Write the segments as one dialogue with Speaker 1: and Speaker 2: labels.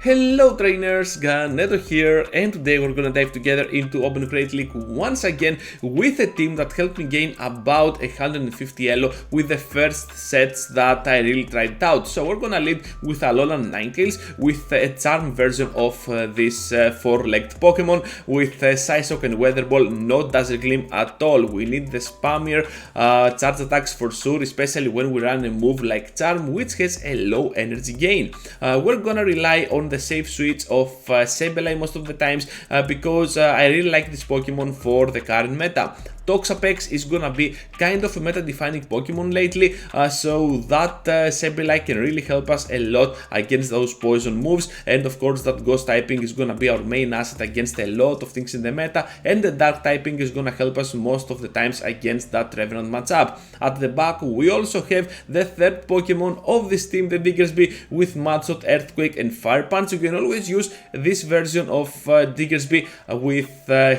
Speaker 1: Hello trainers, Neto here, and today we're gonna dive together into Open Crate League once again with a team that helped me gain about 150 elo with the first sets that I really tried out. So we're gonna lead with Alolan Ninetales with a charm version of this four-legged Pokemon with Psyshock and Weather Ball, no Dazzle Gleam at all. We need the spammier charge attacks for sure, especially when we run a move like Charm, which has a low energy gain. We're gonna rely on the safe switch of Sableye most of the times because I really like this Pokemon for the current meta. Toxapex is gonna be kind of a meta-defining Pokemon lately, so that Sableye can really help us a lot against those poison moves, and of course that ghost typing is gonna be our main asset against a lot of things in the meta, and the dark typing is gonna help us most of the times against that Revenant matchup. At the back we also have the third Pokemon of this team, the Diggersby, with Mudshot, Earthquake and Fire Punch. You can always use this version of Diggersby with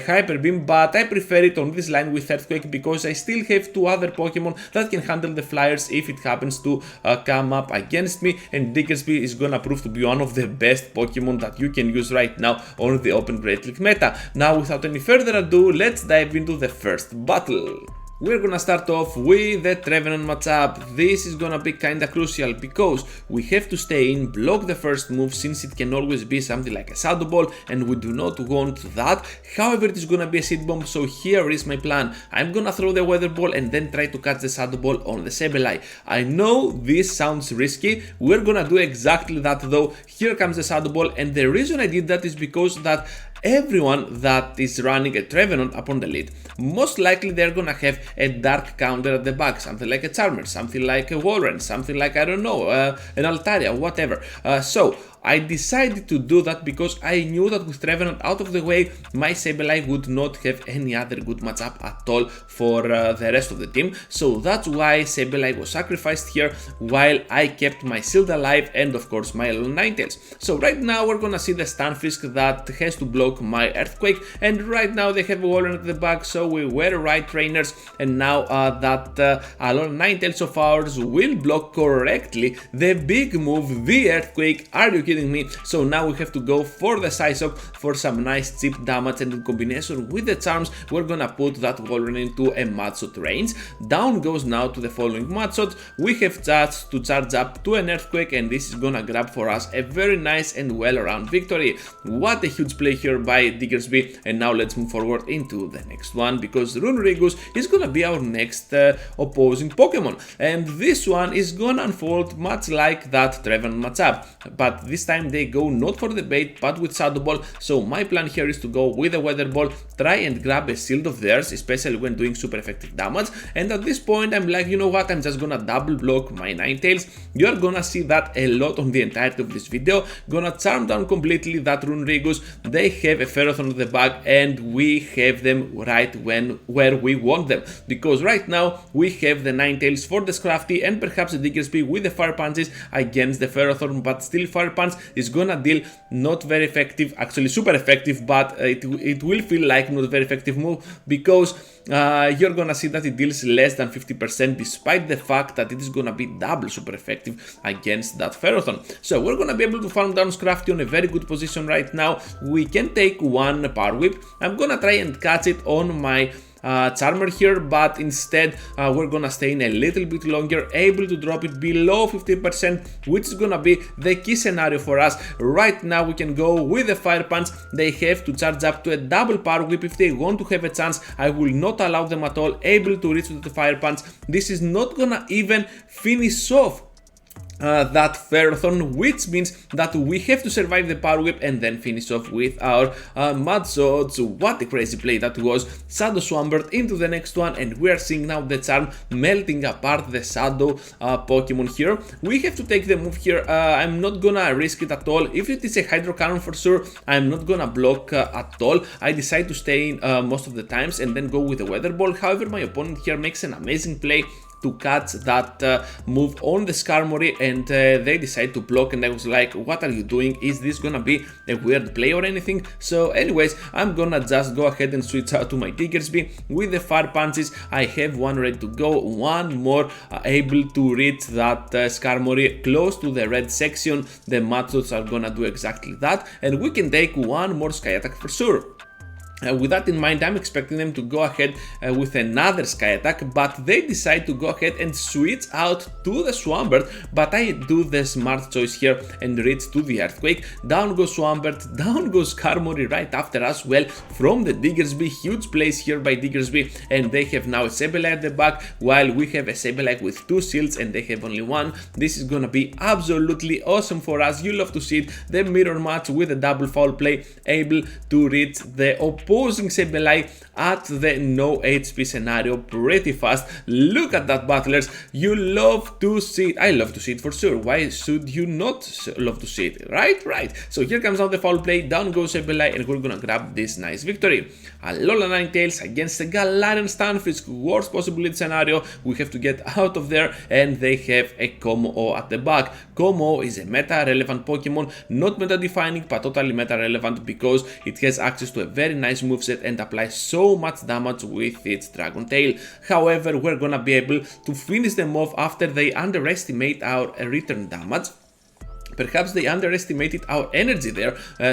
Speaker 1: Hyper Beam, but I prefer it on this line with Earthquake because I still have two other Pokemon that can handle the flyers if it happens to come up against me, and Diggersby is gonna prove to be one of the best Pokemon that you can use right now on the Open Crate League meta. Now without any further ado, let's dive into the first battle. We're gonna start off with the Revenant matchup. This is gonna be kinda crucial because we have to stay in, block the first move since it can always be something like a Shadow Ball and we do not want that. However, it is gonna be a Seed Bomb, so here is my plan. I'm gonna throw the Weather Ball and then try to catch the Shadow Ball on the Sableye. I know this sounds risky, we're gonna do exactly that though. Here comes the Shadow Ball, and the reason I did that is because that everyone that is running a Revenant upon the lead, most likely they're gonna have a dark counter at the back, something like a Charmer, something like a Walrein, something like, I don't know, an Altaria, whatever. So I decided to do that because I knew that with Revenant out of the way, my Sableye would not have any other good matchup at all for the rest of the team. So that's why Sableye was sacrificed here while I kept my shield alive and of course my Ninetales. So right now we're gonna see the Stunfisk that has to block my Earthquake, and right now they have a Walrein at the back, so we were right trainers, and now that Alolan Ninetales of ours will block correctly the big move, the Earthquake. Are you kidding me? So now we have to go for the Psyshock for some nice cheap damage, and in combination with the charms we're gonna put that Walrein into a Mudshot range. Down goes now to the following Mudshot. We have just to charge up to an Earthquake, and this is gonna grab for us a very nice and well-round victory. What a huge play here by Diggersby, and now let's move forward into the next one because Runerigus is gonna be our next opposing Pokemon, and this one is gonna unfold much like that Revenant matchup, but this time they go not for the bait but with Shadow Ball. So my plan here is to go with a Weather Ball, try and grab a shield of theirs, especially when doing super effective damage, and at this point I'm like, you know what, I'm just gonna double block my Ninetales. You're gonna see that a lot on the entirety of this video. Gonna charm down completely that Runerigus. They have a Ferrothorn on the back, and we have them right where we want them, because right now we have the Ninetales for the Scrafty and perhaps the Diggersby with the Fire Punches against the Ferrothorn, but still Fire Punch is gonna deal not very effective, actually super effective, but it will feel like not very effective move because you're gonna see that it deals less than 50% despite the fact that it is gonna be double super effective against that Ferrothorn. So we're gonna be able to farm down Scrafty on a very good position right now. We can take one Power Whip. I'm gonna try and catch it on my Charmer here, but instead we're gonna stay in a little bit longer, able to drop it below 50%, which is gonna be the key scenario for us. Right now we can go with the Fire Punch. They have to charge up to a double Power Whip if they want to have a chance. I will not allow them at all able to reach with the Fire Punch. This is not gonna even finish off that Ferrothorn, which means that we have to survive the Power Whip and then finish off with our Mudshots. What a crazy play that was. Shadow Swampert into the next one, and we are seeing now the Charm melting apart the Shadow Pokemon here. We have to take the move here. I'm not gonna risk it at all. If it is a Hydro Cannon for sure, I'm not gonna block at all. I decide to stay in most of the times and then go with the Weather Ball. However, my opponent here makes an amazing play, to catch that move on the Skarmory, and they decide to block, and I was like, what are you doing? Is this gonna be a weird play or anything? So anyways, I'm gonna just go ahead and switch out to my Diggersby with the fire punches. I have one ready to go, one more able to reach that Skarmory close to the red section. The Matzots are gonna do exactly that, and we can take one more Sky Attack for sure. With that in mind, I'm expecting them to go ahead with another Sky Attack, but they decide to go ahead and switch out to the Swampert, but I do the smart choice here and reach to the Earthquake. Down goes Swampert, down goes Skarmory right after as well from the Diggersby. Huge plays here by Diggersby, and they have now a Sableye at the back, while we have a Sableye with 2 shields and they have only 1. This is gonna be absolutely awesome for us. You love to see it. The mirror match with a double foul play, able to reach the opposing Sableye at the no HP scenario pretty fast. Look at that, battlers. You love to see it. I love to see it for sure. Why should you not love to see it? Right. So here comes out the foul play. Down goes Sableye, and we're gonna grab this nice victory. Alola Ninetales against the Galarian Stunfisk. Worst possible lead scenario. We have to get out of there, and they have a Como at the back. Como is a meta-relevant Pokemon, not meta-defining, but totally meta-relevant because it has access to a very nice moveset and applies so much damage with its Dragon Tail. However, we're gonna be able to finish them off after they underestimate our return damage. Perhaps they underestimated our energy there,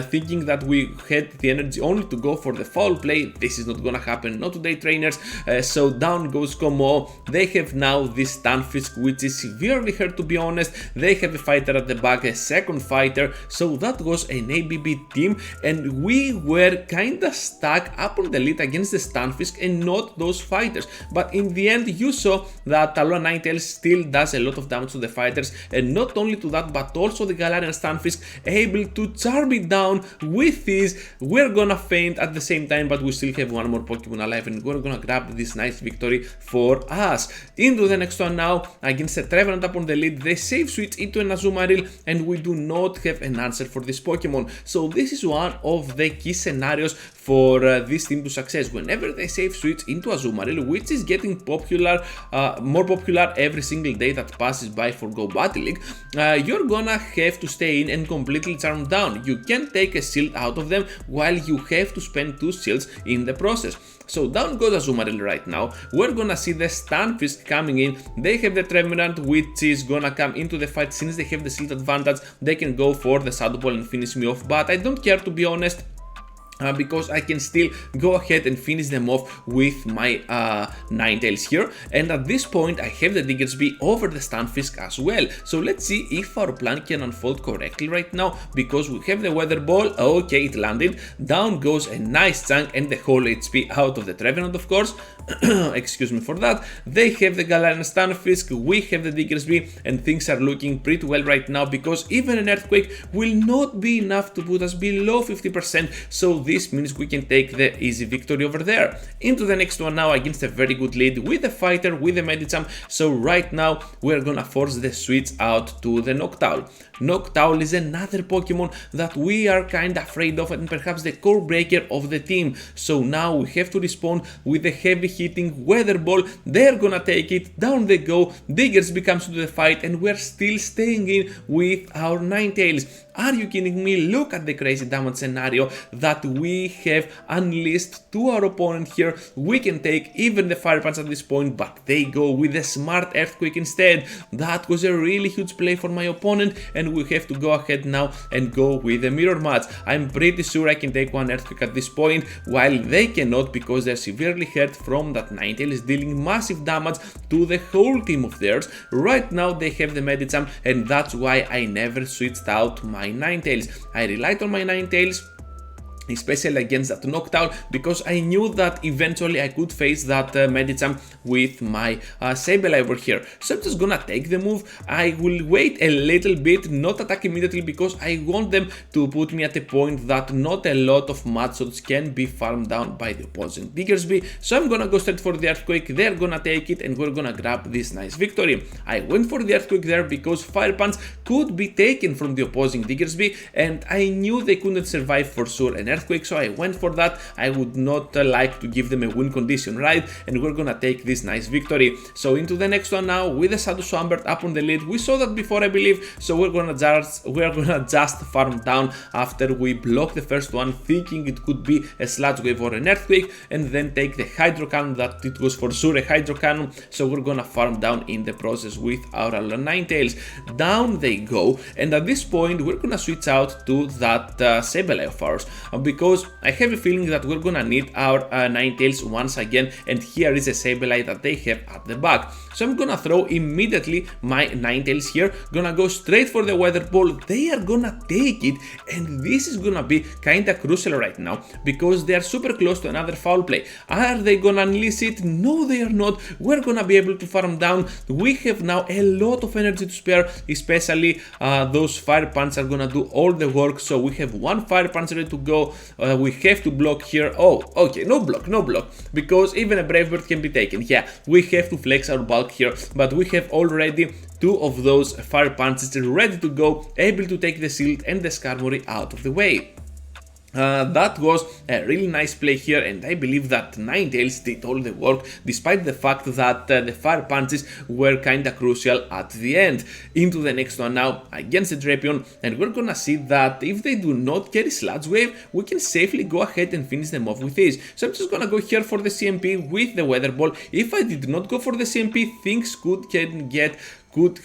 Speaker 1: thinking that we had the energy only to go for the foul play. This is not gonna happen, not today, trainers. So down goes Como. They have now this Stunfisk, which is severely hurt, to be honest. They have a fighter at the back, a second fighter, so that was an ABB team, and we were kinda stuck up on the lead against the Stunfisk and not those fighters. But in the end, you saw that Alola Ninetales still does a lot of damage to the fighters, and not only to that, but also the Galarian Stunfisk able to charm it down with ease. We're gonna faint at the same time, but we still have one more Pokemon alive, and we're gonna grab this nice victory for us. Into the next one now, against a Trevenant up on the lead. They save switch into an Azumarill, and we do not have an answer for this Pokemon. So this is one of the key scenarios for this team to success. Whenever they save switch into Azumarill, which is getting popular, more popular every single day that passes by for Go Battle League, you're gonna have to stay in and completely charm down. You can't take a shield out of them while you have to spend 2 shields in the process. So down goes Azumarill right now. We're gonna see the Stunfisk coming in. They have the Trevenant, which is gonna come into the fight. Since they have the shield advantage, they can go for the Shadow Ball and finish me off, but I don't care, to be honest. Because I can still go ahead and finish them off with my Ninetales here, and at this point I have the Diggersby over the Stunfisk as well. So let's see if our plan can unfold correctly right now, because we have the Weather Ball. Okay, it landed. Down goes a nice chunk and the whole HP out of the Trevenant, of course. Excuse me for that. They have the Galarian Stunfisk, we have the Diggersby, and things are looking pretty well right now, because even an Earthquake will not be enough to put us below 50%, so this means we can take the easy victory over there. Into the next one now, against a very good lead with a fighter, with a Medicham. So right now we're gonna force the switch out to the Noctowl. Noctowl is another Pokemon that we are kinda afraid of, and perhaps the core breaker of the team. So now we have to respond with a heavy hitting Weather Ball. They're gonna take it, down they go. Diggersby comes to the fight, and we're still staying in with our Ninetales. Are you kidding me? Look at the crazy damage scenario that we have unleashed to our opponent here. We can take even the Fire Punch at this point, but they go with a smart Earthquake instead. That was a really huge play for my opponent, and we have to go ahead now and go with the mirror match. I'm pretty sure I can take one Earthquake at this point, while they cannot, because they're severely hurt from that Ninetales dealing massive damage to the whole team of theirs. Right now they have the Medicham, and that's why I never switched out my Ninetales. I relied on my Ninetales, especially against that Noctowl, because I knew that eventually I could face that Medicham with my Sableye over here. So I'm just gonna take the move. I will wait a little bit, not attack immediately, because I want them to put me at a point that not a lot of Matshots can be farmed down by the opposing Diggersby. So I'm gonna go straight for the Earthquake. They're gonna take it, and we're gonna grab this nice victory. I went for the Earthquake there because Fire Punch could be taken from the opposing Diggersby, and I knew they couldn't survive for sure an Earthquake, so I went for that. I would not like to give them a win condition, right? And we're gonna take this nice victory. So into the next one now with the Shadow Swampert up on the lead. We saw that before, I believe, so we're gonna just farm down after we block the first one, thinking it could be a Sludge Wave or an Earthquake, and then take the Hydro Cannon, that it was for sure a Hydro Cannon, so we're gonna farm down in the process with our Ninetales. Down they go, and at this point we're gonna switch out to that Sableye of ours, because I have a feeling that we're gonna need our Ninetales once again, and here is a Sableye that they have at the back. So I'm gonna throw immediately my Ninetales here, gonna go straight for the Weather Ball. They are gonna take it, and this is gonna be kinda crucial right now, because they are super close to another foul play. Are they gonna unleash it? No, they are not. We're gonna be able to farm down. We have now a lot of energy to spare, especially those Fire Punch are gonna do all the work. So we have one Fire Punch ready to go. We have to block here. Oh, okay, no block, because even a Brave Bird can be taken. Yeah, we have to flex our bulk here, but we have already two of those Fire Punches ready to go, able to take the shield and the Skarmory out of the way. That was a really nice play here, and I believe that Ninetales did all the work, despite the fact that the Fire Punches were kinda crucial at the end. Into the next one now, against the Drapion, and we're gonna see that if they do not carry Sludge Wave, we can safely go ahead and finish them off with this. So I'm just gonna go here for the CMP with the Weather Ball. If I did not go for the CMP, things could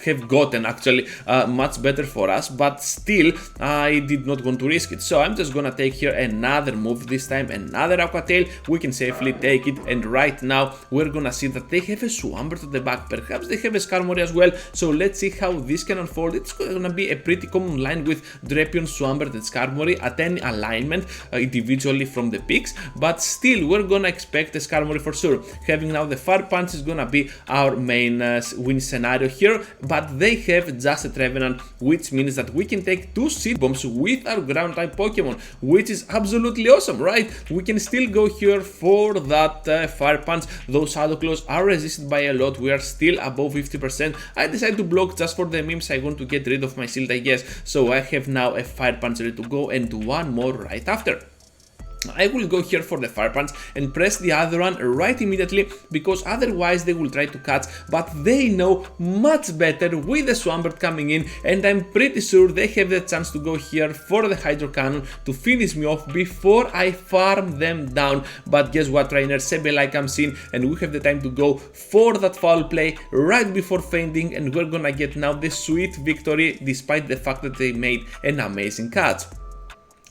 Speaker 1: have gotten actually much better for us, but still I did not want to risk it. So I'm just gonna take here another move, this time another Aqua Tail. We can safely take it, and right now we're gonna see that they have a Swampert at the back. Perhaps they have a Skarmory as well, so let's see how this can unfold. It's gonna be a pretty common line with Drapion, Swampert and Skarmory at any alignment individually from the picks, but still we're gonna expect a Skarmory for sure. Having now the Fire Punch is gonna be our main win scenario here, but they have just a Trevenant, which means that we can take two Seed Bombs with our ground type Pokemon, which is absolutely awesome, right? We can still go here for that Fire Punch. Those Shadow Claws are resisted by a lot. We are still above 50%. I decided to block just for the memes. I want to get rid of my shield, I guess. So I have now a Fire Punch ready to go, and one more right after. I will go here for the Fire Punch and press the other one right immediately, because otherwise they will try to catch, but they know much better with the Swampert coming in, and I'm pretty sure they have the chance to go here for the Hydro Cannon to finish me off before I farm them down. But guess what, trainer? Sableye comes in, and we have the time to go for that foul play right before fainting, and we're gonna get now the sweet victory, despite the fact that they made an amazing catch.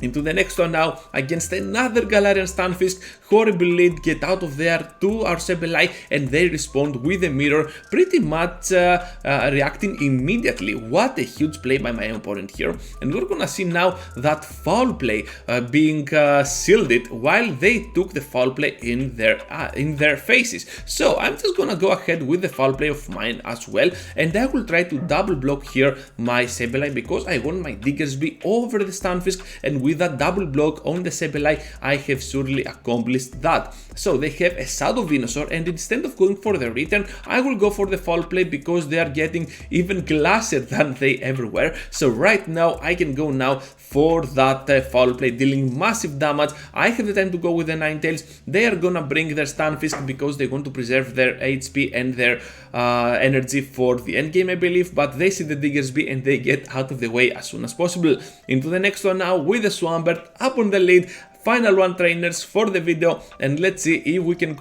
Speaker 1: Into the next one now, against another Galarian Stunfisk. Horrible lead, get out of there to our Sableye, and they respond with a mirror, pretty much reacting immediately. What a huge play by my opponent here. And we're gonna see now that foul play being shielded while they took the foul play in their faces. So I'm just gonna go ahead with the foul play of mine as well, and I will try to double block here my Sableye, because I want my Diggersby over the Stunfisk, and with that double block on the Sableye, I have surely accomplished that. So they have a Shadow Venusaur, and instead of going for the return, I will go for the foul play, because they are getting even glassier than they ever were. So right now I can go now for that foul play, dealing massive damage. I have the time to go with the Ninetales. They are gonna bring their Stunfisk because they want to preserve their HP and their energy for the endgame, I believe, but they see the Diggersby and they get out of the way as soon as possible. Into the next one now with the Swampert up on the lead. Final one, trainers, for the video, and let's see if we can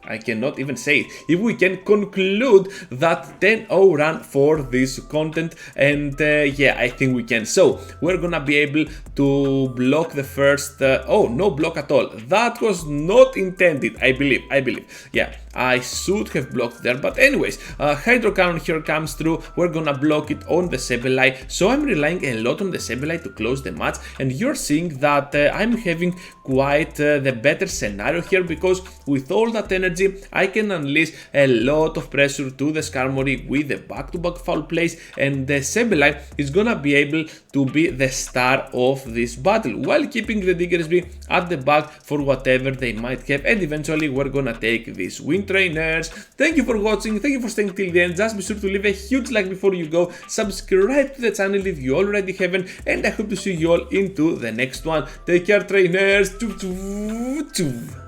Speaker 1: I cannot even say it. If we can conclude that 10-0 run for this content, and yeah, I think we can. So we're gonna be able to block the first. Oh, no block at all. That was not intended. I believe. Yeah, I should have blocked there. But anyways, Hydro Cannon here comes through. We're gonna block it on the Sableye. So I'm relying a lot on the Sableye to close the match, and you're seeing that I'm having quite the better scenario here, because with all that energy energy, I can unleash a lot of pressure to the Skarmory with the back-to-back foul plays, and the Sableye is gonna be able to be the star of this battle, while keeping the Diggersby at the back for whatever they might have, and eventually we're gonna take this win, trainers. Thank you for watching, thank you for staying till the end. Just be sure to leave a huge like before you go, subscribe to the channel if you already haven't, and I hope to see you all into the next one. Take care, trainers. Choo choo choo.